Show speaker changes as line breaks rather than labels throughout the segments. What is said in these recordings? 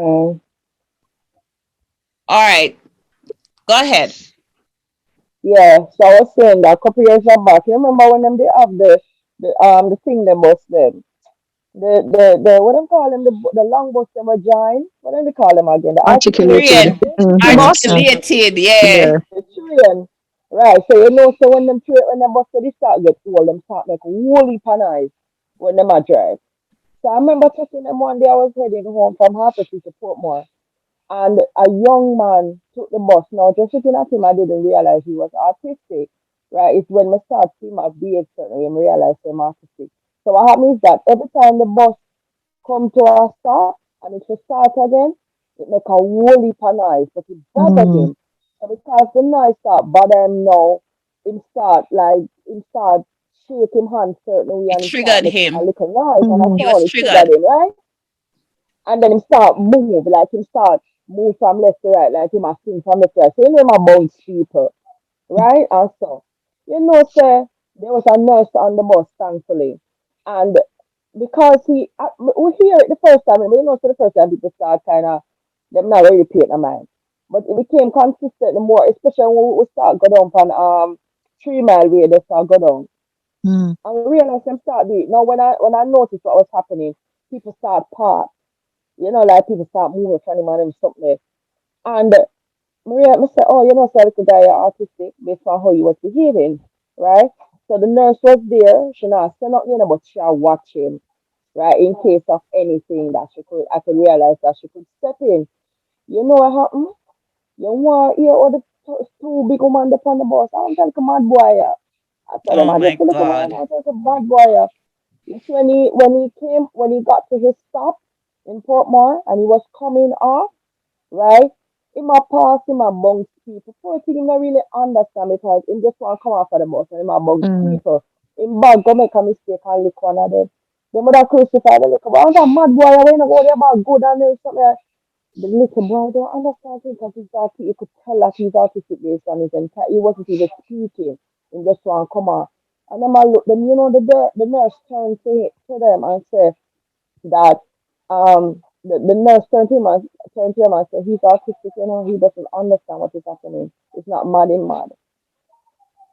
All right, go ahead.
Yeah, so I was saying that a couple years back, you remember when them they have the thing them bus them. The what them call them the long bus them a giant. What do they call them again? The articulated
Articulated.
Train,
bus.
Mm-hmm.
articulated, yeah.
Yeah.
The train. Right. So you know, so when them train when them bus they start get old, them start make woolly pan when them a drive. So I remember taking them one day I was heading home from Harperswich to Portmore. And a young man took the bus. Now, just looking at him, I didn't realize he was autistic, right? It's when I start seeing my behave certain way, I realize I'm autistic. So what happens is that every time the bus come to a stop and it will start again, it make a whole heap of noise, but it bother
Mm-hmm.
him. So because the noise start bother him now, him start shake him hand certain way
It
and him start
triggered
make a
him.
little noise and I
Mm-hmm.
He
saw
was
it triggered
triggered.
him, right? And then him start move, like him start move from left to right, like him a swing from left to right. So you know him a bounce people, right? And so, sir, there was a nurse on the bus, thankfully. And because we hear it the first time, and so the first time people start kind of, them not really paying no mind. But it became consistent the more, especially when we start go down from 3 Mile way, they start go down.
Mm-hmm.
And we realize them start doing it. Now when I noticed what was happening, people start park. Like people start moving from him and him something. And Maria, I said, oh, sir, little guy, you're autistic based on how you was behaving, right? So the nurse was there. She not say nothing, but she was watching, right? In case of anything that I could realize that she could step in. You know what happened? You want to hear all the two big women up on the bus. I'm like a mad boy. Yeah. I said,
Oh
I
my
just look at man,
God.
I was a bad boy. Yeah. You see, when he got to his stop in Portmore and he was coming off, right? In my past, in my amongst people, first thing I really understand because him just want to come off of the bus and in my amongst
Mm-hmm.
people. In bag go make a mistake and lick one of them. Them would have crucified the little boy. I was a mad boy, I ain't go there about good and there's something. The little boy don't understand things because he's autistic. You could tell that he's autistic based on his entire, he wasn't even speaking. He just want to come on. And then I look, then the nurse turned to them and said that the nurse turned to him and said he's autistic, he doesn't understand what is happening. It's not mad in mad.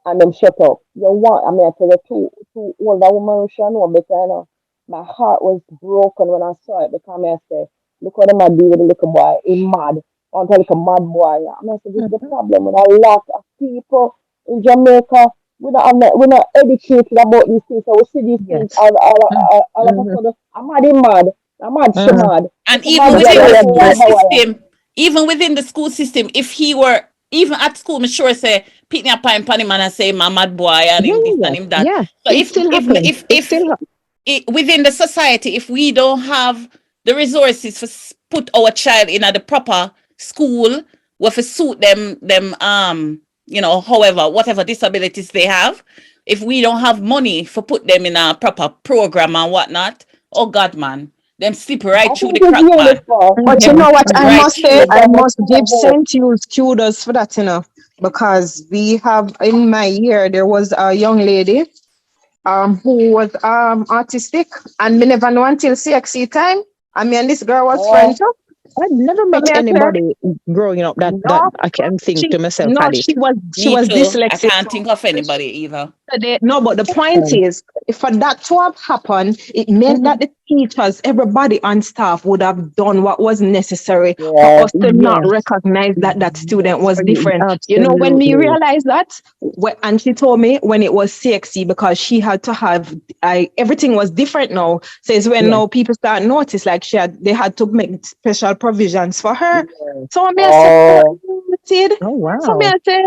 And them shut up. I mean I tell you two older women who should know better, My heart was broken when I saw it because I say, look what them a do with the little boy. He mad. I want to like a mad boy. I mean, I say, this is the problem with a lot of people in Jamaica. We're not educated about these things. So we see these things
Yes.
all of a
Mm-hmm.
sudden. I'm mad, he mad. I'm mad, she
Mm-hmm.
mad.
And
It's a mad
even
I
girl,
within the
totally
how
school
agree.
are you?
system, even within the school system, if he were even at school, me sure say pick me up and pan him and say my mad boy and
Yeah,
him this
yeah,
and him that.
yeah.
So
It still happen. It still
within the society, if we don't have the resources for put our child in at the proper school, where for suit them however whatever disabilities they have, if we don't have money for put them in a proper program and whatnot, oh God man, them slip right
I
through
think
the
it's
crack man,
uniform.
But you
them
know what?
slip
I
right
must say,
through.
It's
I
a
must
mistake
give
hope.
St. Jude's kudos for that, because we have in my year there was a young lady who was autistic, and me never know until CXC time. I mean, this girl was
Uh,
friends too.
I never
So
met
me I say,
anybody growing up that
no,
I can think
she
to myself
no,
had it.
she
Me
was
too. I
dyslexic.
can't think of anybody either.
No, but the point
Um,
is, if for that to have happened, it meant that
mhm.
the teachers, everybody on staff would have done what was necessary for
yeah.
us to not
Yes,
recognize that that student
yes,
was different. When me
absolutely.
realized that, and she told me when it was CXC because she had to have, everything was different now. Says when
Yes,
now people start notice like they had to make special provisions for her.
yes.
So me I said,
Oh,
Oh
so me
wow.
I say,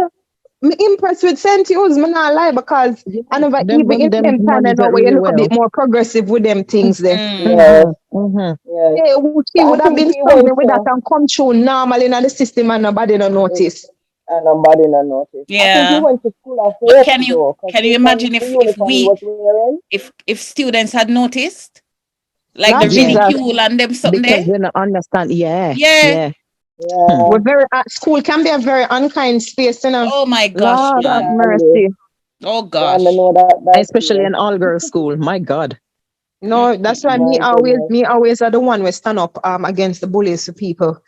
me impressed with St. Hughes, me not lie, because I
Yes,
never
them
even
them
in
them
them time I
manage
know
that
where you
really
look a bit
well.
more progressive with them things there.
yes,
Mm-hmm, mm-hmm.
yes.
Yeah, she
But I
would have
think
been
he went
struggling with that
to,
and come through normal in the system and nobody don't
it,
notice.
and nobody not noticed. I think he
Yeah.
went to school of
But
hope though, because
can you
based on
imagine
the
if
uniform he
we
was wearing.
if students had noticed like the
Lord
Yes,
Jesus.
ridicule and them something
because
there?
they don't understand. Yeah,
Yeah.
yeah. Hmm.
Yeah,
We're very school can be a very unkind space.
Oh my gosh,
Lord
it
have
man.
can be.
mercy.
Oh
Yeah, I
gosh.
know that by
Especially
experience.
an all girl school. My God.
No, that's why
My goodness.
me always are the one who stand up against the bullies to people.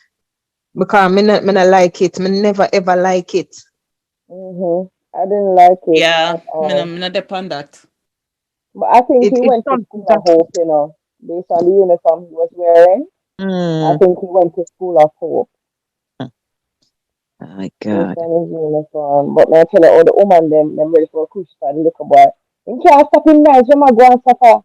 Because me not like it. Me never ever like it.
I didn't like it
Yeah,
at all.
me not depend that.
But I think he
It's
went to
something
school of
that
hope, you know, based on the uniform he was wearing. I
Mm.
think he went to school of hope
Oh my
based
God.
on his uniform. But now I tell you, all the woman them ready for a crucify the little boy. He can't stop him now, Jemma go and suffer.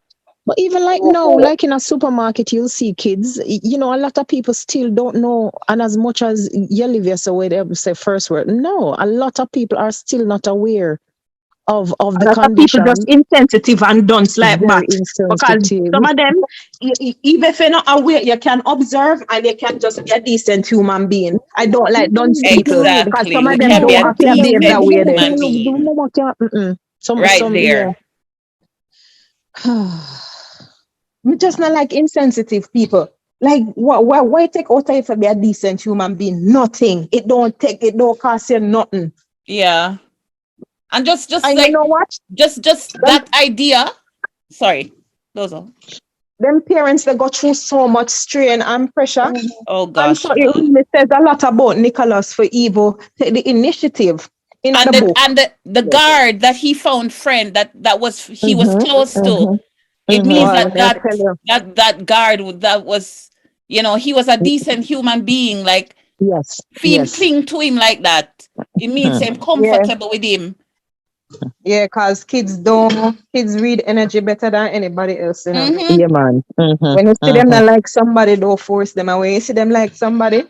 But even like
So,
now, like in a supermarket, you'll see kids. You know, a lot of people still don't know. And as much as you live your so where they say first word, no, a lot of people are still not aware of
a
the
lot of people just
condition.
insensitive and dunce like
Very
that. Because
insensitive.
some of them, even if you're not aware, you can observe and you can just be a decent human being. I don't like dunce people
Agreed.
because
Exactly.
some
We
of
The
them
can be
don't
a
mama
have to
can't,
behave that
decent
way
the
there.
human being.
mama can't,
Right
yeah.
there.
Me just not like insensitive people. Like, why take out time for be a decent human being? Nothing. It don't cost you nothing.
Yeah. And just
And you
like
know what?
just
Them,
that idea. Sorry. Those are.
them parents, they go through so much strain and pressure.
Oh
And so
gosh.
it really says a lot about Nicholas for evil. Take the initiative in
And
the book.
the guard that he found friend that was he was
Mm-hmm.
close to.
Mm-hmm.
It means
Mm-hmm.
Boy,
that
when I tell you,
that guard that was, he was a decent human being, like
Yes.
feel
Yes.
cling to him like that. It means I'm
yeah,
comfortable with him.
yeah, because kids read energy better than anybody else, you know.
Hmm.
Yeah, man. Mm-hmm.
When you see them
Mm-hmm.
not like somebody, don't force them away. You see them like somebody,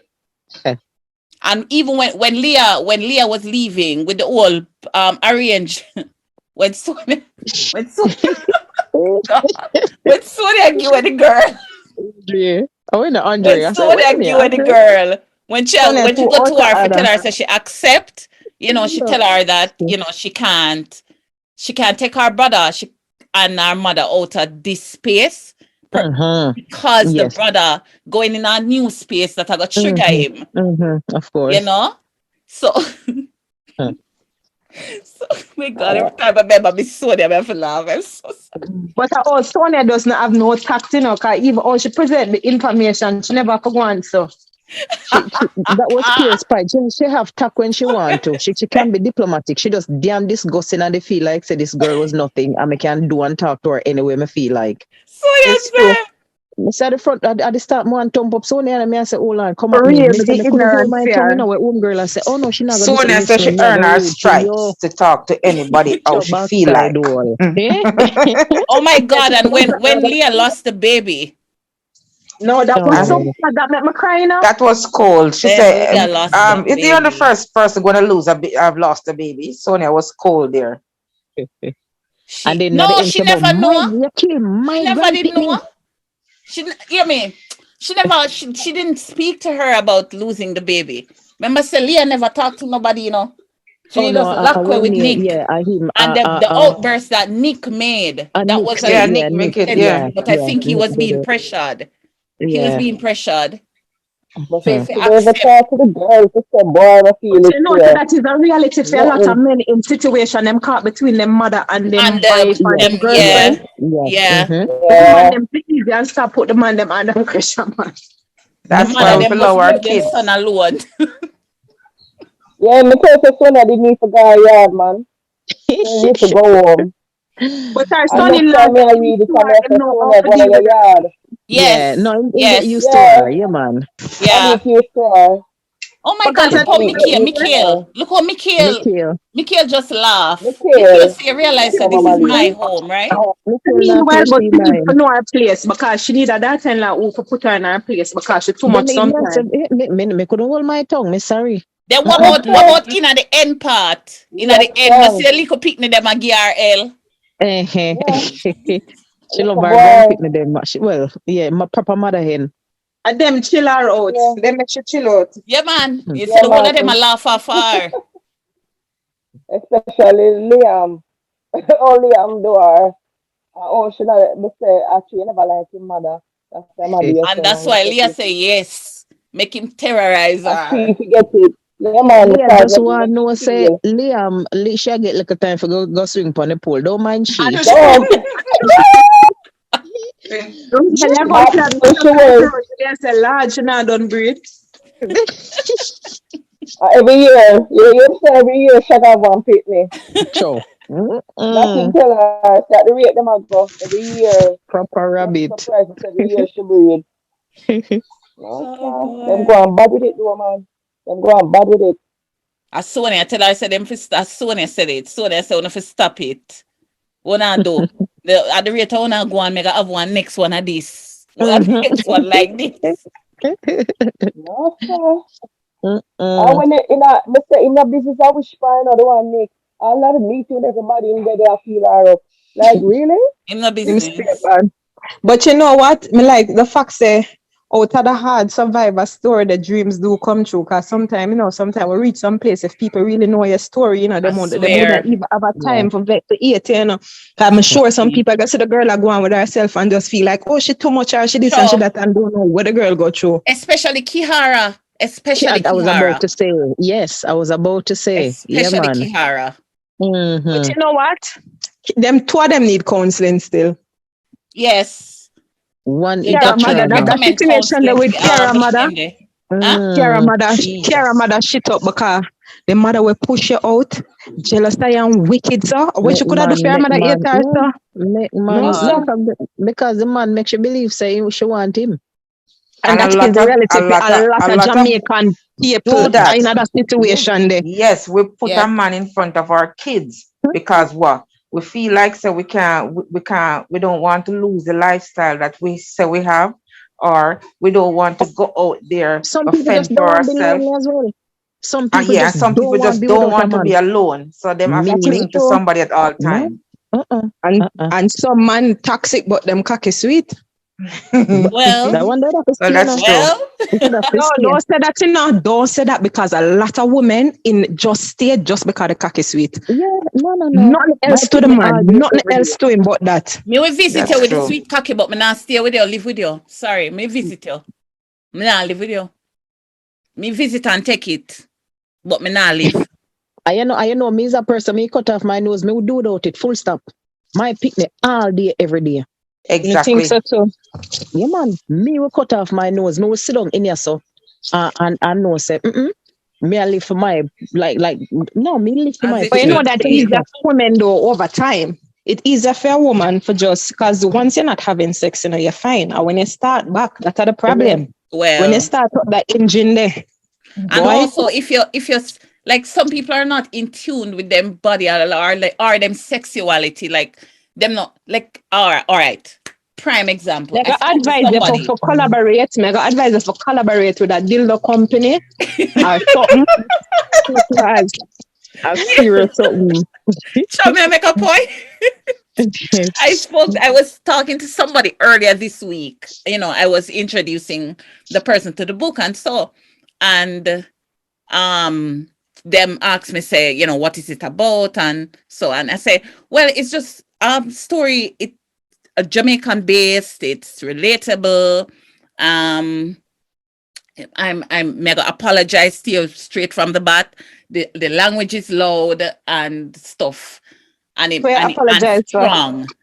And even when Leah was leaving with the old arrange when Sonia when Sonia when Sonia give her the girl
Andre. Oh, in the
when
Andre. I said, wait a
Sonia
minute,
give her the
Andre.
girl when she
Sonia
when she
too
go
out
to
of
her for tell
order.
her say she accept, she tell her that she can't take her brother and her mother out of this space because the
Yes.
brother going in a new space that I got trigger
Mm-hmm.
him,
Mm-hmm. Of
you
course.
know. So
Mm.
so my God, every time I remember Miss Sonia, I have to laugh. I'm so sorry.
But Sonia does not have no tact, you know, because even how she present the information, she never could go on, so.
That was pure spite. She have tact when she want to. She can be diplomatic. She just damn disgusting and they feel like say this girl was nothing and I can do and talk to her any way me feel like.
Sonia
It's true.
said,
Me say at the front at the start me and thump up Sonia and me I say, hold on, come
For
at me.
real,
Me say
the
me couldn't hold
ignorant
my tongue,
fear.
with home girl. I say, oh no, she not gonna
Sonia says she
listen, me I
earn
go
her
rude to you.
stripes to talk to anybody how
Your
she feel
backside
like.
wall. Eh?
oh my God. And when Leah lost the baby,
No, that was so
Oh.
bad. That made me cry now.
That was cold. She
when
said,
Leah lost that
is the only
baby,
first person going to lose? I've lost a baby. Sonia was cold there.
And then at the
no,
end
she
she about
never
my
know.
you kill
She
my
never did
grandpitney.
know. Hear me? She didn't speak to her about losing the baby. Remember, Celia never talked to nobody,
Oh
She
no,
just locked her
when
with
you
Nick.
him
And the outburst that Nick made, that
Nick
was
said,
Yeah,
an
yeah,
Nick
Nick,
make it.
incentive,
Yeah.
yeah,
but I
yeah,
think he
Nick
was
did
being
it.
pressured. He was
Yeah.
being pressured.
But
So
she
if
should
you
ever
accept,
talk to the girl to say, boy, I feel
But
it
you know, so
here.
that is a reality for a lot of
Nothing.
men in situation. Them caught between them mother and them
and
wife or
Yes,
them
yes,
girlfriend.
yes.
yeah,
Mm-hmm.
The woman
Yeah.
them please and stop put the man them under pressure, man.
the
That's
mother
why we
them
feel
must
our
leave them son
kids.
alone.
Yeah, me tell you, Sonia didn't need to go yard, man. She need to go home.
But our
I know
son-in-law,
time I
them
read it and
sure
I
them
say,
know how
Sonia,
to
go to
deal
your
with her.
yard.
Yeah, no,
Yes,
him get
yes,
used to
Yeah,
her, yeah, man.
I
yeah.
get used to her.
Oh my God,
Because
look
at
how
the
Nick get used to her.
Look how
Mikhail,
Mikhail just laugh. Mikhail
Mikhail,
say, realize that
cover
this is
man.
my home, right?
Mikhail not
meanwhile,
feel
but
she
she need to
mine.
know her place because she need a daughter-in-law who could put her in her place because she too
Then
much
me I said,
sometimes.
me couldn't hold my tongue, me sorry.
Then what
I
about
said,
in at the end part? In at
yeah,
the end, you
strong.
see a little picnic them a GRL.
Eh,
Yeah,
she
look
love
a
her
boy.
grandpitney then much. Well, yeah, my proper mother hen.
And them chill her out.
Yeah,
Them make she chill out.
Yeah, man. You see
yeah,
the whole of them a
man.
laugh afar.
Especially Liam. Oh, Liam do her. Oh, she not, me say, actually, you never like your mother. That's the mother you
And
say,
that's
man. You
why
get
Leah
it.
say yes. Make him terrorize
I
her.
see if you get it. Yeah, man,
Leah
because
just
it
want
make
know
you
say
feel.
Liam, she get little time for go swing on the pole. Don't mind she.
And
Don't.
Don't tell you about that.
That's what she was.
Yes, a large and I don't breed.
Every year, you say every year, shut up one pitney.
Cho.
Nothing
Mm-mm.
tell her that the rate them a go every year.
Proper
Just
rabbit.
surprised every year she breed. No,
Oh
sir. Them go
boy.
on bad with it, though, man. Them go on bad with it.
As Sonia tell her, I said them for as Sonia said it. Sonia said wanna for stop it. What I do? At the rate I wanna go and make a have one next one of this. One
Mhm.
next one like this.
No, sir. And
Mm-mm.
when they in a business, I wish find another one, Nick. I love to meet you and everybody in there, they feel her up. Like, really?
In the
Him straight
business.
bad. But you know what? Me like the fact say out of the hard survivor story, the dreams do come true. Cause sometimes, sometimes we reach some place if people really know your story,
I
they would not
swear.
even have a
Yeah.
time for vet to eat, Cause I'm sure some people go see the girl like go on with herself and just feel like, oh, she too much or she this and she
Sure.
that and don't know what the girl go through.
Especially Kihara.
Yeah,
Especially
I was about
Kihara.
to say. Yes, I was about to say. Yeah,
Especially
man.
Kihara.
But
Mm-hmm.
you know what? Them two of them need counseling still.
Yes.
One
The
is a
Kiara
doctor
mother,
did
that,
trauma.
that
recommend
situation there
counseling
with
for
Kiara mother.
Shende. Huh?
Mm.
Kiara
Jesus.
mother shit up because the mother will push you out, jealous and wicked, so what
Make
you could have do for your
make
mother hate
man,
her,
yeah.
so?
Make
No,
man,
sir.
God.
because the man makes you believe say she want him.
And
And
that is the reality for a
a
lot of
lot of
Jamaican
do
people are
that.
in that situation there.
Yes, we put a
Yep.
man in front of our kids because what? We feel like so we don't want to lose the lifestyle that we say we have, or we don't want to go out there
Some people just
offend
don't
for
want to be
ourselves.
lonely as well. Some
And
people
yeah, and
just
some
don't
people
want to
just
be
don't
without a
want to be
man.
alone. So them have to
That is
cling
Me,
to
true.
somebody at all
no,
time.
And
uh-uh.
and some man toxic but them cocky sweet.
But
Well,
that one that have to
Well,
stay
that's
now.
true.
well,
It should have to
No,
stay.
don't say that, Don't say that because a lot of women in just stay just because the cocky sweet.
Yeah, no.
Nothing
My
else to the
people
man.
argue
Nothing
every
else
day.
to him but that.
me will visit you
That's
with the
true.
sweet cocky, but me not stay with you, live with you. Sorry, me visit you. Me not live with you. Me visit and take it, but me not live.
I know, me as a person, me cut off my nose, me would do without it, full stop. My picnic all day, every day.
You think
Exactly.
so too?
Yeah, man. Me will cut off my nose. Me will sit down in here so and no say, me I live for my like no, me live for
As
my
it
But you know
picnic.
should
that
be.
easier for women though over time. It is a fair woman for just because once you're not having sex, you're fine. And when you start back, that's the problem. When you
Well,
start up that engine there,
and
boy,
also if you're like some people are not in tune with them body or them sexuality, like them not like all right. Prime example. I
mega
spoke to
advise you
somebody.
for collaborate. Mega advise you for collaborate with a dildo company or something. Because a serious something.
Shall me make a point? I was talking to somebody earlier this week. I was introducing the person to the book and um them asked me, say, what is it about? And so on. I say, well, it's just story, it Jamaican based, it's relatable. Um I'm mega apologize to you straight from the bat. The language is loud and stuff, and
We apologize for.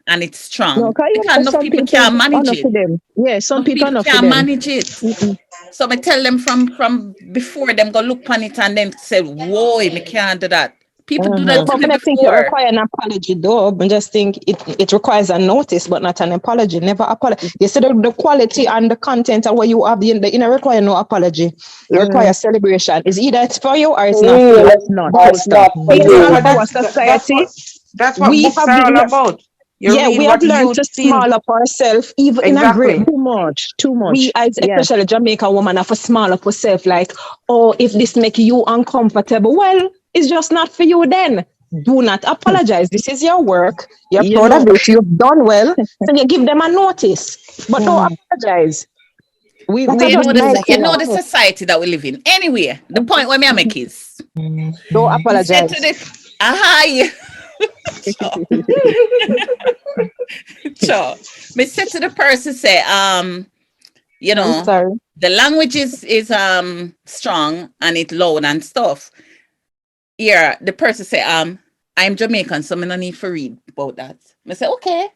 it's strong
No, because you
because
know
enough
some
people
people
can't manage
enough
it.
for them. Yeah, some
Enough
people
people
enough for
can't
them.
manage it.
Mm-mm.
So I tell them from before them go look on it and then say, whoa, me can't do that. People do
Yeah,
that
Mm-hmm.
to
but
me
I don't think it
before.
requires an apology though. I just think it requires a notice, but not an apology. Never apologize. You see the quality and the content and what you have, you know, require no apology. It requires celebration. It's either it's for you or it's not for you.
Real,
It's not.
or
But
it's
Stop.
not for
based
Yeah,
on
you.
but
our society,
that's what
we
books
have
are all
learned,
about. You
yeah,
read
we have
what
learned
you
to
feel.
small up ourselves, even in a great.
Exactly.
Too much. Too
We
much.
as
Yeah.
especially Jamaican woman have to small up ourselves like, oh, if this make you uncomfortable, well, it's just not for you then. Do not apologize. This is your work. You're
You
proud of
know.
it. You've done well. So you give them a notice. But don't
Mm.
apologize.
We
That's
we
You
just
know
we
this.
my
like
You
thing.
know
a
the society that we live in. Anyway, the point where me make is,
Don't
me said to
apologize.
the aha, sure, sure. Me said to the person, say, you
I'm
know,
sorry.
the language is strong and it loud and stuff. Yeah, the person say, I'm Jamaican, so I no need to read about that. I say, okay.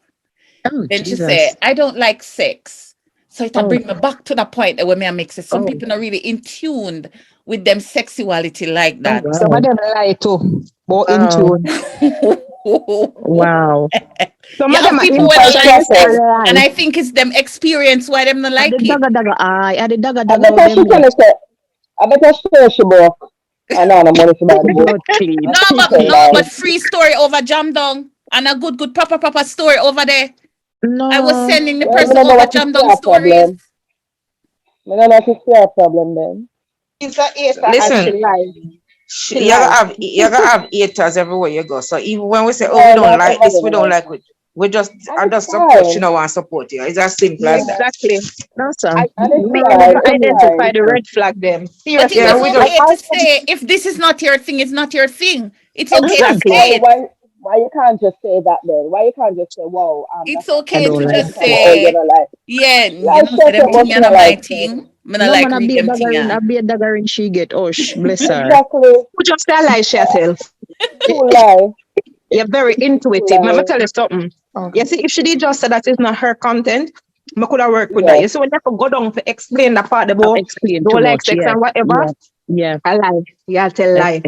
Oh,
Then she
Jesus.
said, I don't like sex. So it
Oh.
bring me back to the point that when me make say some
Oh.
people are really in tuned with them sexuality like
Oh,
that.
wow.
Some of them lie too. But
Wow.
into
Wow.
some
You
of them
have
are
people who don't like
imperfect
sex,
and
and
lie.
I think it's them experience why them not
At the
like it.
dagga eye, at the dagga
I
dagga
better she
them.
tell us that. I better share she book. I know the money to buy the book.
God, please.
And
No,
she
but
tell
no,
lie.
but free story over Jamdung and a good proper story over there. I was
No.
sending the
Well, I
person
don't know
over
what is
Jamdung
your
stories.
problem. I don't know what is your problem then.
She's a hater and
Listen,
she lies. She
you gotta
lies.
have haters everywhere you go. So even when we say, oh, we
Yeah,
don't
not
like this,
everybody
we don't
like
like
that.
it, we just
And
I
it's
just support you
fine.
know and support you. It's as simple as
Yeah.
that.
Exactly.
No, sir.
And it's
Me
fine.
never
It's
identify
fine.
the red flag them.
But it
Seriously.
Yeah,
is
we
Like
just
okay
I
to
said,
say if this is not your thing, it's not your thing. It's okay to
exactly.
Exactly.
say it.
Why you can't just say that then? Why you can't just say, wow,
It's
that's not
I
okay
cool.
to
don't
Just
like
just
because
sex.
oh you
say,
know like
yeah,
like
say
shut
them
up
thing
but
and
you
not my
like sex.
thing. Me not
No
like
man, I
read
be a
them thing.
dagger in,
Yeah.
I be a dagger in she get hush, bless her.
Exactly.
Who just tell lie herself?
True lie.
You're very
True
intuitive. Let me
lie.
tell you something.
Okay.
You see, if she did just say that is not her content, I could have worked with that.
Yes.
You see, when you have to go down to explain the part
I've
about
explained too
don't like
much.
sex
Yeah.
and whatever,
Yeah. Yeah.
I lie. Yeah, I tell lie.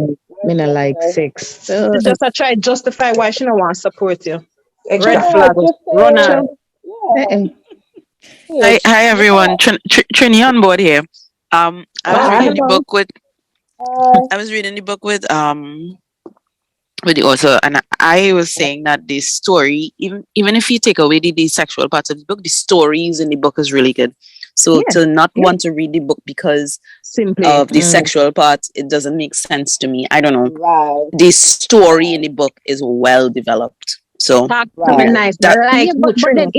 Me not like sex.
She just a try justify why she don't want to support you. Red
Exactly.
Yeah,
flag.
just
Run
say
on.
True.
yeah.
Uh-uh.
Yes.
Hi everyone. Trini on board here. I was
Bye.
reading the
Hello.
book with
Uh,
I was reading the book with the author, and I was saying that the story, even if you take away the sexual parts of the book, the stories in the book is really good. So
Yeah.
to not
Yeah.
want to read the book because
Simply.
of the sexual part, it doesn't make sense to me. I don't know.
right,
The story in the book is well developed. So
Talk to me
yeah,
right.
nice.
that
I like
Yeah,
you,
but then
Trini.
Like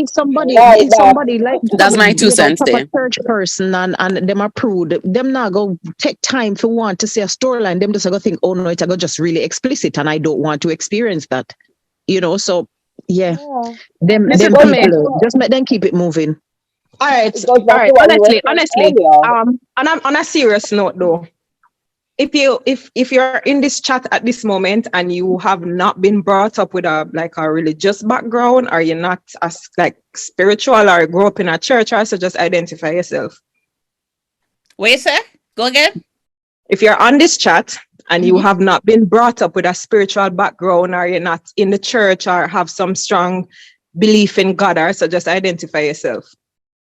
if
that.
somebody like
that's my two
you know
cents
proper
there.
church person and them approved, them not go take time for one to see a storyline. Them just go think, oh no, it's go just really explicit, and I don't want to experience that. You know, so yeah,
Yeah.
Listen
It
to
goes
me.
back
people
to
just make them keep it moving.
All right.
it goes
All
back to
right.
what we were saying
Honestly.
earlier.
On a serious note though, if you're in this chat at this moment and you have not been brought up with a religious background, or you're not as like spiritual or grew up in a church, I suggest identify yourself.
What you say? Go again.
If you're on this chat and you
Mhm.
have not been brought up with a spiritual background, or you're not in the church or have some strong belief in God, I suggest identify yourself.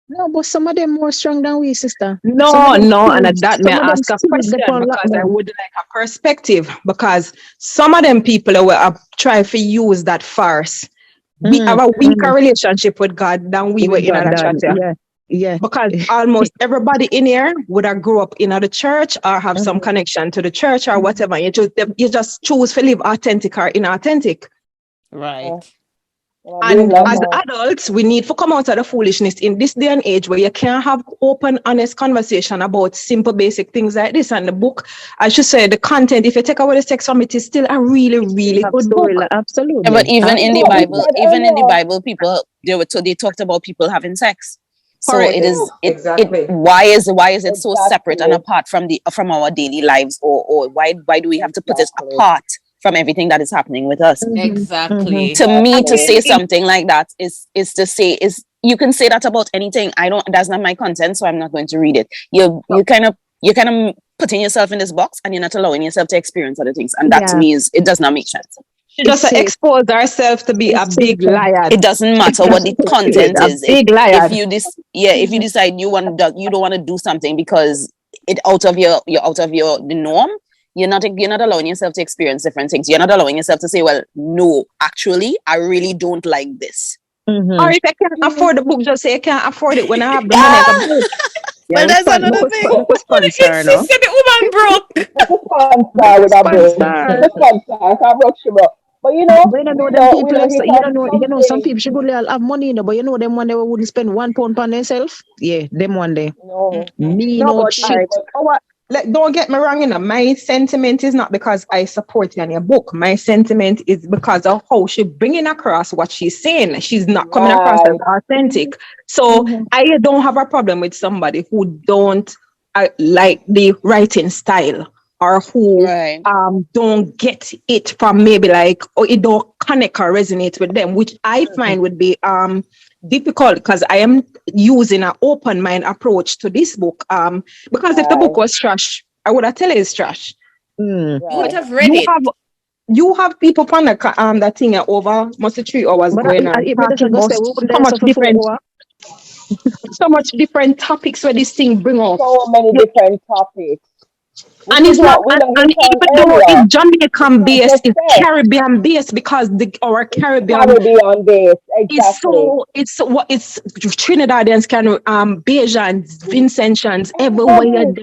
No, but some of them more strong than we, sister. Some
No,
of them
no, and
still,
that may
some of
I
them
ask a
still
question
depend on
because I
lockdown.
would like a perspective, because some of them people will try to use that farce. We have a weaker relationship with God than we were
With
in
God,
other chat
done.
here.
Yeah.
Because almost everybody in here would have grew up in the church or have some
Mhm.
connection to the church or whatever. You just choose to live authentic or inauthentic.
Right.
I'm doing
And
that
as
now.
adults, we need to come out of the foolishness in this day and age where you can't have open, honest conversation about simple, basic things like this. And the book, I should say, the content, if you take away the sex from it, is still a really, really
Have
good
story,
book.
Yeah, but
absolutely.
even in the
What we
Bible,
said
even in the
earlier.
Bible, people they talked about people having sex. So
Correct.
it is it
Exactly.
why is it so separate and
Exactly.
apart from our daily lives, or why do we have to put it
Exactly.
apart from everything that is happening with us?
Exactly.
To me, to say
Exactly.
something like that is to say is you can say that about anything. That's not my content, so I'm not going to read it. You kind of putting yourself in this box and you're not allowing yourself to experience other things, and that to
Yeah.
me is it does not make sense.
She just
It's safe.
exposed herself to be a
It's
big
safer.
liar.
It doesn't matter what the content
A
is.
big liar.
If you decide you don't want to do something because it out of the norm, you're not allowing yourself to experience different things. You're not allowing yourself to say, well, no, actually, I really don't like this.
Or if I can't afford the book, just say I can't afford it when I have the money. I can buy it.
Yeah,
Well, that's another thing.
look at
But
sponsor now.
insisted the woman broke.
Not a
Look
sponsor
at
with a book.
sponsor.
Not a sponsor. I can't rush you, bro. But you know,
But you don't know
we
them
don't we
people.
don't hit
You
on
don't know. You know some
something.
people should go there have money, you know. But you know them one day wouldn't spend £1 on themselves. Yeah, them one day.
No.
Me
No,
no
but
See,
shit.
but
don't get me wrong, my sentiment is not because I support you in your book. My sentiment is because of how she's bringing across what she's saying. She's not coming across as
right.
authentic. So I don't have a problem with somebody who don't like the writing style, or who
Right.
don't get it from maybe like, or it don't connect or resonate with them, which I find would be difficult because I am using an open mind approach to this book. Because if the book was trash, I would have tell you it's trash.
You would have read
You
it.
have people on the that thing over must 3 hours
But
going on talking about so much different topics where this thing bring up.
So many different topics.
And it's not, and even though it's Jamaican based, it's Caribbean based because our Caribbean
based, exactly.
It's Trinidadians, Bajans, Vincentians, everywhere.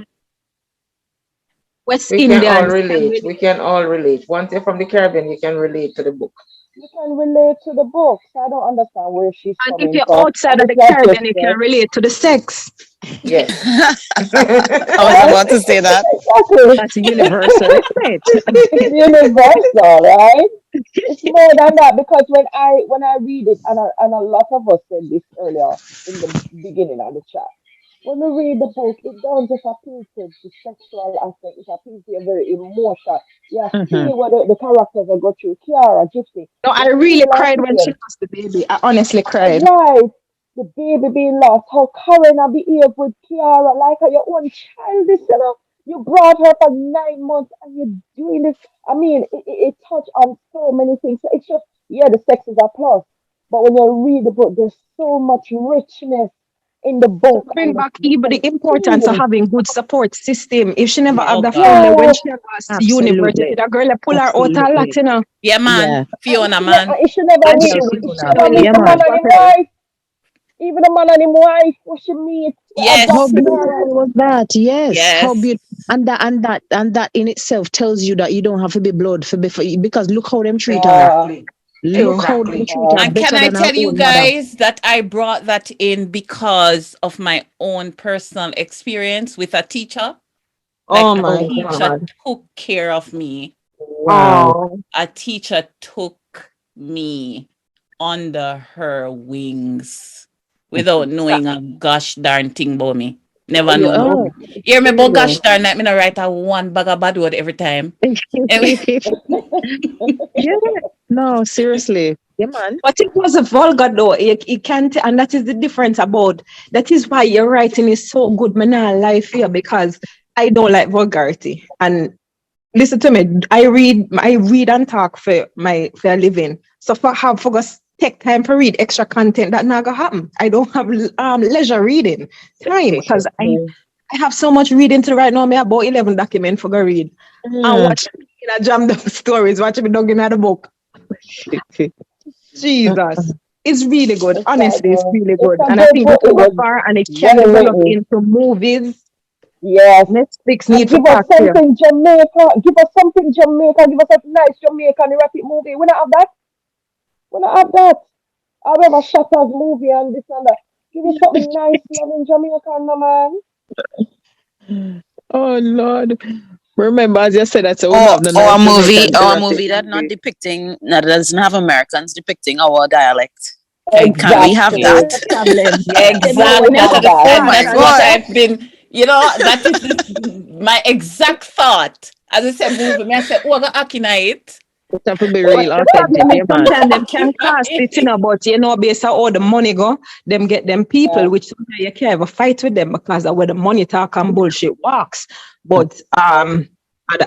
West Indians.
We can all relate. Once you're from the Caribbean, you can relate to the book.
You can relate to the book. So I don't understand where she's coming from.
And if you're outside of the Caribbean, you can relate to the sex.
Yes.
I was about to say that.
Exactly.
That's universal, isn't it?
It's universal, right? It's more than that because when I read it, and a lot of us said this earlier in the beginning of the chat. When we read the book, it don't just appeal to the sexual aspect, it appeals to your very emotional. Yeah, see what the characters are go through. Kiara, Gypsy.
No, I really cried when she lost the baby. I honestly cried.
Right. The baby being lost. How Karen behaved with Kiara like her your own child. This, you brought her for 9 months and you're doing this. I mean, it touched on so many things. So it's just, the sex is a plus. But when you read the book, there's so much richness in the book.
Bring back even the importance of having good support system. If she never had that
yeah.
family when she was to university, that girl pull her out a lot,
Yeah, man. Fiona, man.
It should never meet the man and his wife. Even the man and his wife, what she meet.
Yes.
How beautiful was that? Yes. How
Yes.
beautiful. And that in itself tells you that you don't have to be blood because look how them treat her. Look how they treat her.
And can I tell you guys that I brought that in because of my own personal experience with a teacher?
Oh
Like
my
a teacher
God.
took care of me.
Wow.
A teacher took me under her wings without knowing a gosh darn thing about me. Never know. You remember gosh darn that me not write a one bag of bad word every time.
Yeah. No, seriously. Yeah, man.
But it was a vulgar though. You can't, and that is the difference about. That is why your writing is so good. Man, I life here because I don't like vulgarity. And listen to me. I read and talk for a living. So for us take time to read extra content, that not gonna happen. I don't have leisure reading time because I have so much reading to right now. Me about 11 documents for go read and watch in a Jamdung stories. Watch me dog in the book. Jesus, it's really good. Honestly, it's really good, and I think it goes far, and it can develop into movies.
Yes.
Netflix needs
give us something Jamaica. Give us something Jamaica. Give us a nice Jamaican erotic movie. We don't have that. We don't have that. I remember Shutters movie and this and that. Give us something nice, loving Jamaican, no man.
Oh Lord. Remember, as you said, that's
or a movie that that doesn't have Americans depicting our dialect.
Exactly.
Can we have that?
Exactly. That's what I've been, that is my exact thought. As I said, movie, I said, oh, I got it.
It's have to be real authentic,
sometimes them can cast it, but based on all the money go, them get them people, which sometimes you can't ever fight with them because of where the money talk and bullshit works. But the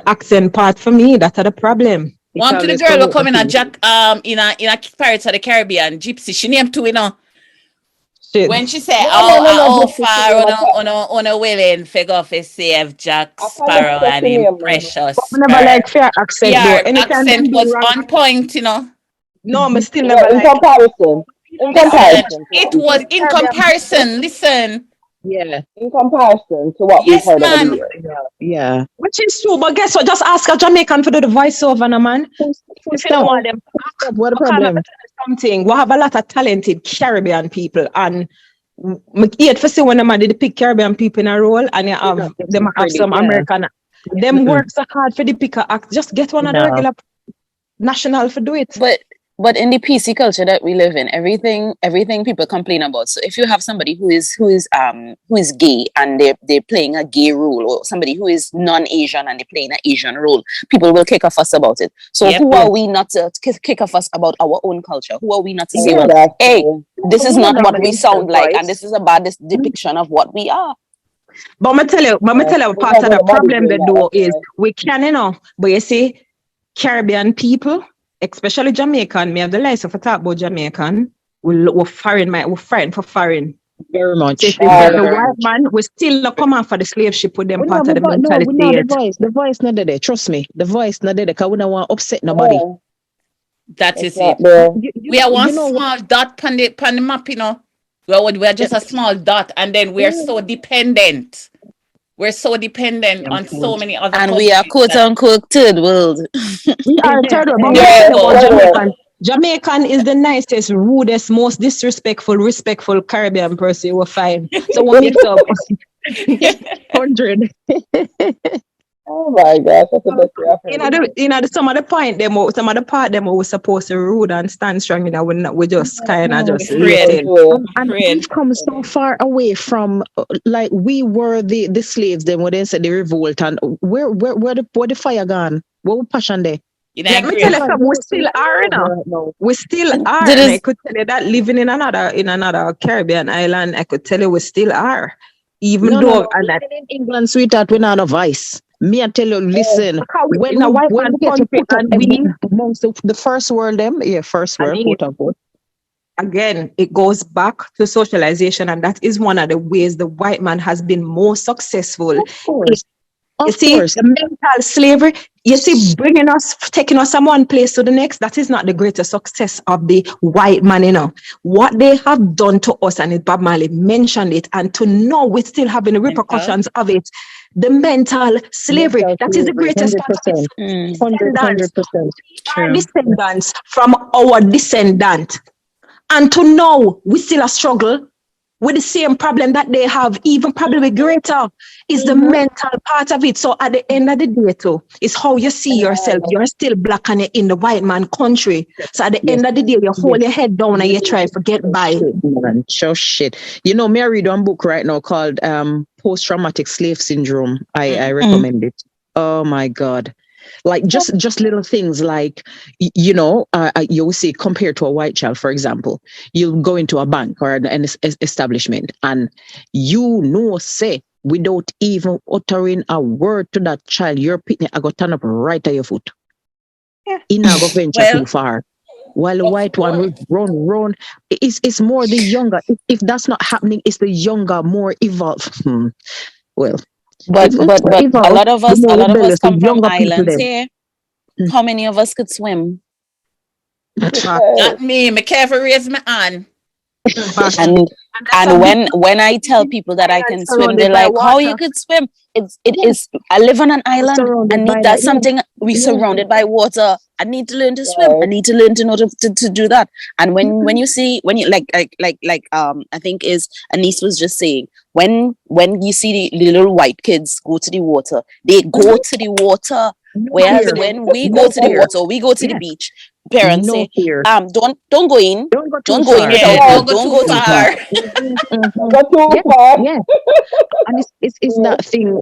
accent part for me, that's the problem.
One to the girl who come in a Pirates of the Caribbean, Gypsy, she named two,
Shit.
When she said, how far on a willing figure for save Jack Sparrow and him precious.
But never like fair accent though.
Accent was on point,
No, but still never
in comparison.
It was in comparison. Listen.
Yeah.
In comparison to what we've heard over here.
Yeah.
Which is true, but guess what? Just ask a Jamaican to do the voiceover, no man. If you don't want them,
what a problem.
Something. We have a lot of talented Caribbean people, and yet for see when them did pick Caribbean people in a role, and you have them have some American. Them work so hard for the picker act. Just get one of the regular national for do it.
But But in the PC culture that we live in, everything people complain about. So if you have somebody who is gay and they're playing a gay role, or somebody who is non-Asian and they're playing an Asian role, people will kick a fuss about it. So
Yep.
who are we not to kick a fuss about our own culture? Who are we not to say, well,
Exactly.
hey, this is
We
not
don't
what
have
we
an
sound
instant
like, and
voice.
this is a bad depiction of what we are.
But I'm tell you, part of the problem they do is we can, but you see, Caribbean people, especially Jamaican, me have the license for talk about Jamaican, we're frightened for foreign.
Very much.
So if
Very,
the
very
white
much.
man, we still not come out for the slave ship with them
We
part
know
of the
the
mentality.
no,
yet.
the voice not there. Trust me, the voice not there. Cause we don't want to upset nobody.
That is
It's not
it.
there.
We are one
you know what?
small dot on the map, we're just a small dot, and then we're so dependent. We're so dependent on so many other
And we are
countries
quote
that-
unquote third world.
We are third world, but
Yeah,
me tell you about
third world.
Jamaican. Jamaican is the nicest, rudest, most respectful Caribbean person you will find. So when mix up
100.
Oh my gosh, that's the best way I've heard.
some of the part them were supposed to rude and stand strong, we just kind of just
Afraid.
listen.
And
Afraid.
we've come so far away from like we were the slaves then when they said the revolt, and where the fire gone? What was passion there?
Let me tell you something, we still are, we still are.
There
And
is-
I could tell you that living in another Caribbean island, I could tell you we still are. Even though and that
in England, sweetheart, we not a vice. Me, I tell you, listen.
because we,
When
in a white
we
man
get to
country
put up
and we
amongst the first world, first world,
mean,
quote unquote.
again, it goes back to socialization, and that is one of the ways the white man has been more successful.
Of course.
You
Of
see,
course.
the mental slavery, you see, taking us from one place to the next, that is not the greatest success of the white man, What they have done to us, and Bob Marley mentioned it, and to know we're still having the repercussions of it, the mental slavery, that is the greatest part of it.
100%.
Our descendants from our descendant. And to know we still a struggle with the same problem that they have, even probably greater, is the mental part of it. So at the end of the day, too, is how you see yourself. You're still black and you're in the white man country. So at the end of the day, you hold your head down and you try to get by.
Just shit. Me, I read one book right now called Post-Traumatic Slave Syndrome. I recommend it. Oh my God. Like just little things like, you will see compared to a white child, for example, you'll go into a bank or an establishment and say without even uttering a word to that child, your picnic I got turn up right at your foot.
Yeah.
It not go venture too far. While the white one will run. It's more the younger. If that's not happening, it's the younger, more evolved. Well.
But a lot of us come from islands
them.
here. How many of us could swim?
Not me. Me careful raise my hand.
And when I tell people that I can swim, they're like, "How you could swim?" It is. I live on an island. I need that something. We surrounded by water. I need to learn to swim. I need to learn to know to do that. And when you like I think is Anise was just saying, when you see the little white kids go to the water, they go to the water. Whereas when we go to the water, we go to the beach. Parents say, don't go in. Don't go in without
Don't go too far.
Go too far.
Yeah. And it's that thing,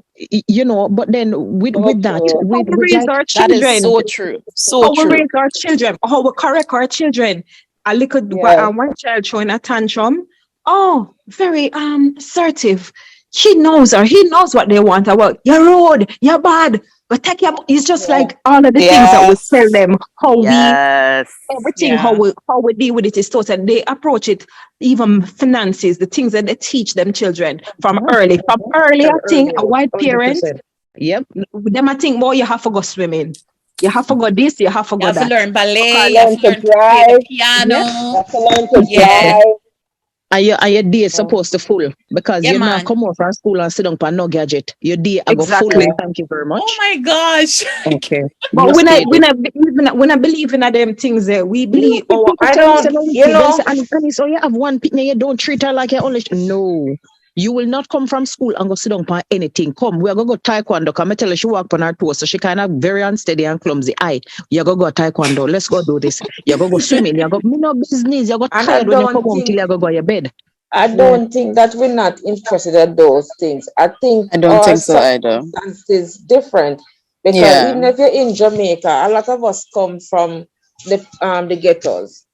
but then with that, with like,
that is so true. So
how
true.
we raise our children, how we correct our children. A little one child showing a tantrum. Oh, very assertive. He knows what they want about. You're rude, you're bad. But it's just like all of the things that we tell them, how we deal with it is totally. They approach it, even finances, the things that they teach them children from early. I think a white parent, them I think, boy, you have to go swimming. You have to go this, you have to go
You have
that.
to learn ballet,
You have to learn to drive.
play the piano.
You have to learn to drive.
And your day is supposed to full because you're not come out from school and sit down for no gadget. Your day I go full. Thank you very much.
Oh my gosh.
Okay.
But when I believe in them things, we believe.
I don't. And so you have one picnic, you don't treat her like your only. No. You will not come from school and go sit down on anything. Come, we are going to go taekwondo. Come, I tell her she walk on her toes, so she kind of very unsteady and clumsy. Aye, you go taekwondo. Let's go do this. You go swimming. You go, me no business. You go
And
tired when you come home till you go your bed.
I don't think that we're not interested in those things. I think
I don't think so either.
circumstances different, because even if you're in Jamaica, a lot of us come from the ghettos,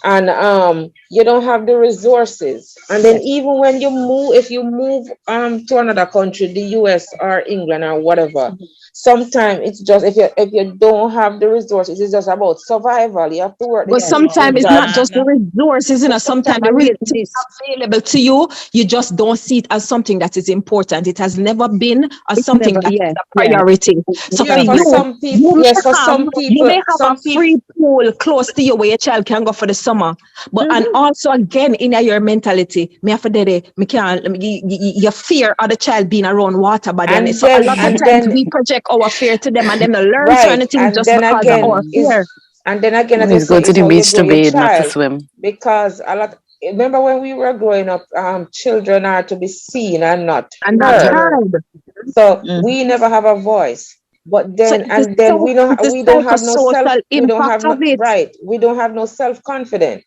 and you don't have the resources. And then even when you move, if you move to another country, the US or England or whatever, sometimes it's just if you don't have the resources, it's just about survival. You have to work.
But sometimes it's not just the resources, you know, sometimes the resources available to you, you just don't see it as something that is important. It has never been something that is a priority. So for some people, you may have a free pool close to you where your child can go for the summer. But and also again in your mentality, you fear of the child being around water, but then so a lot of times we project our fear to them and them learn certain things just because of our fear.
And then again,
Let's go to the beach to bathe, not to swim.
Because remember when we were growing up, children are to be seen and not heard. So we never have a voice. But then we don't have no self-confidence.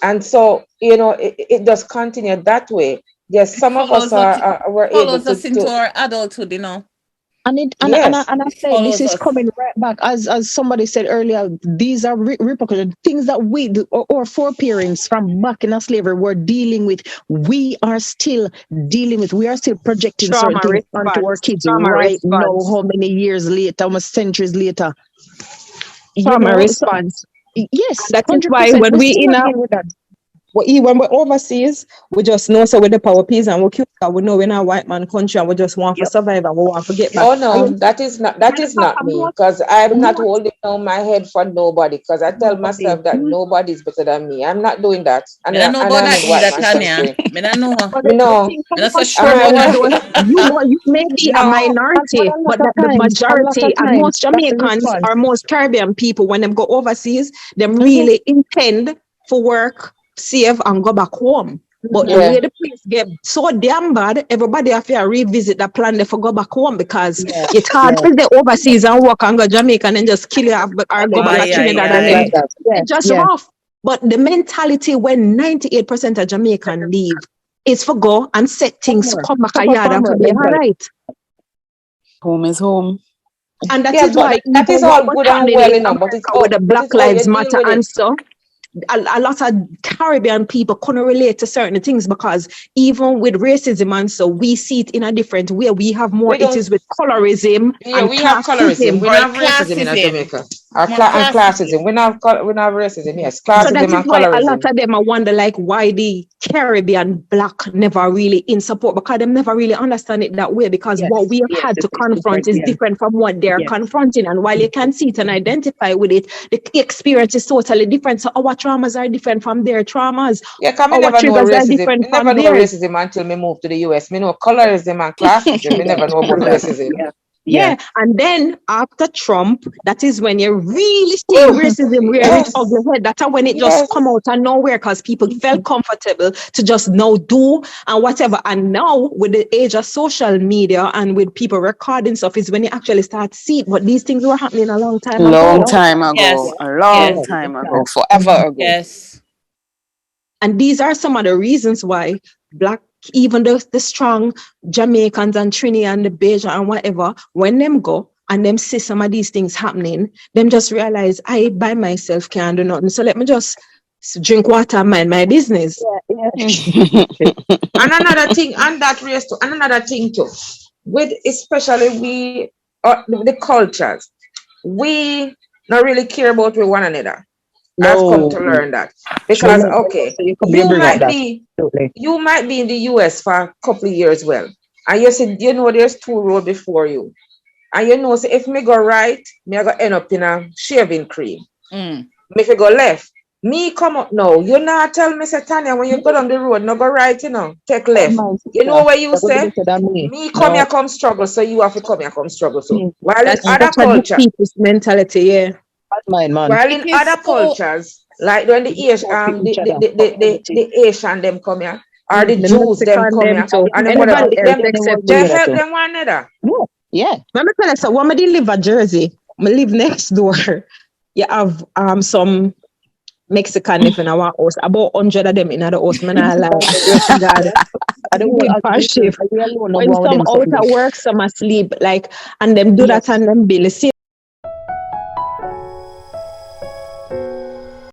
And so it does continue that way. Yes, some of us were able to
into our adulthood, you know.
And I say this is coming right back, as somebody said earlier. These are repercussions, things that we or foreparents from back in slavery were dealing with. We are still dealing with. We are still projecting certain things onto our kids right now. How many years later, almost centuries later?
Trauma response.
Yes,
that is why when when we're overseas, we just know so with the power piece and we know we're in a white man country and we just want to survive and we want to get back.
Oh no, that is not me, because I'm not holding on my head for nobody, because I tell myself that nobody's better than me. I'm not doing that. And
I know about that either, Tanya. I know. That's for sure.
You may be a minority, but the majority and most Jamaicans or most Caribbean people, when they go overseas, they really intend for work, save and go back home. But the way the place get so damn bad, everybody have to revisit the plan to go back home, because it's hard to stay overseas and work and go Jamaica and then just kill you or go back to Trinidad and then it's just rough. But the mentality when 98% of Jamaican leave is for go and set things to come back a yard and to be all right.
Home is home.
And that is why
that is all good and well enough, but it's
with the Black Lives Matter and stuff. A lot of Caribbean people couldn't relate to certain things, because even with racism and so we see it in a different way. We have more issues with colorism.
We have colorism. We have racism in Jamaica. And classism. We have racism. Yes, classism so that is and
why
colorism.
A lot of them I wonder like why the Caribbean Black never really in support, because they never really understand it that way, because what we have had to confront is different from what they're confronting. And while you can see it and identify with it, the experience is totally different. So our traumas are different from their traumas.
Yeah, because I never know racism. I never know racism until me move to the US. Me know colorism and classism. Me never know about racism.
Yeah, and then after Trump, that is when you really see racism rear its ugly head. That's when it just come out of nowhere, because people felt comfortable to just now do and whatever. And now with the age of social media and with people recording stuff is when you actually start to see it. But these things were happening a long time ago.
Long time ago, forever ago.
Yes.
And these are some of the reasons why Black, even the strong Jamaicans and Trini and the Bajan and whatever, when them go and them see some of these things happening, them just realize I by myself can't do nothing. So let me just drink water and mind my business.
And another thing, and that race too, and another thing too, with especially we the cultures, we not really care about one another. I've come to learn that, because you might be in the US for a couple of years, well, and you said there's two roads before you, and so if me go right, me I go end up in a shaving cream. If you go left, me come up now. You not tell me, say Tanya, when you go down the road, no go right, take left. You know what you say? Me come here, come struggle, so you have to come here, come struggle. So while in other cultures,
mentality,
while in other cultures, like when the Asian them come here, Or the
The
Jews them
Mexican
come
them
here
too.
and them
Anybody
whatever.
else
Them,
except
they
we.
help them one another.
Yeah.
Let me tell you, so when I live at Jersey, I live next door. You have some Mexican if in our house, about 100 of them in the house. Man, I like, I swear to God.
I don't
Doing
want
for shift.
we alone no
When
go with
some
them
out
something.
of work, some asleep, like, and them do that
Yes.
and them bill. See